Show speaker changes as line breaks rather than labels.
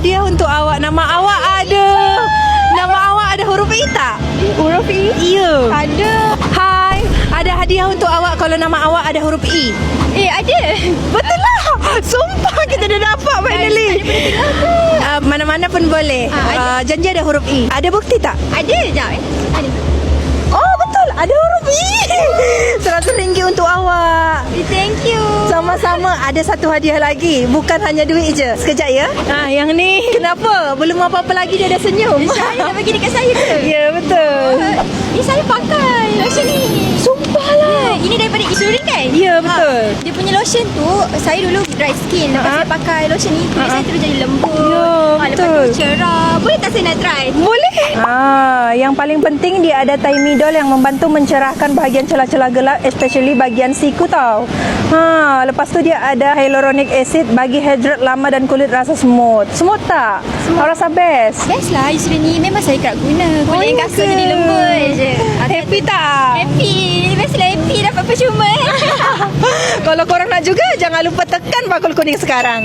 hadiah untuk awak. Nama awak ada huruf I tak?
Huruf I?
Ya.
Ada.
Hai, ada hadiah untuk awak kalau nama awak ada huruf I.
Ada.
Betul lah. Sumpah kita dah dapat finally. Mana-mana pun boleh. Janji ada huruf I. Ada bukti tak?
Ada. Sekejap Ada.
Oh betul, ada huruf I. RM100 untuk awak.
Thank you.
Sama-sama, ada satu hadiah lagi. Bukan hanya duit je. Sekejap ya. Yang ni kenapa? Belum apa-apa lagi dia dah senyum.
Saya dah bagi dekat saya ke?
Ya betul.
Ni saya pakai lotion ni.
Sumpah lah.
Ini daripada Isurin kan?
Ya betul.
Dia punya lotion tu, saya dulu dry skin. Lepas saya pakai lotion ni, kulit saya terus jadi lembut.
Ya,
Lepas
betul.
tu cerah. Boleh tak saya nak try?
Boleh. Yang paling penting dia ada Thymidol yang membantu mencerahkan bahagian celah-celah gelap, especially bahagian siku tau. Lepas tu dia ada hyaluronic acid bagi hydrate lama dan kulit rasa smooth. Smooth tak? Awak rasa best?
Best lah Isurin ni. Memang saya kerap guna. Kulit yang
ya
kasar
ke?
jadi lembut je.
Happy tak?
Happy. Best lah happy. Dapat percuma.
Kalau korang nak juga, jangan lupa tekan bakul kuning sekarang.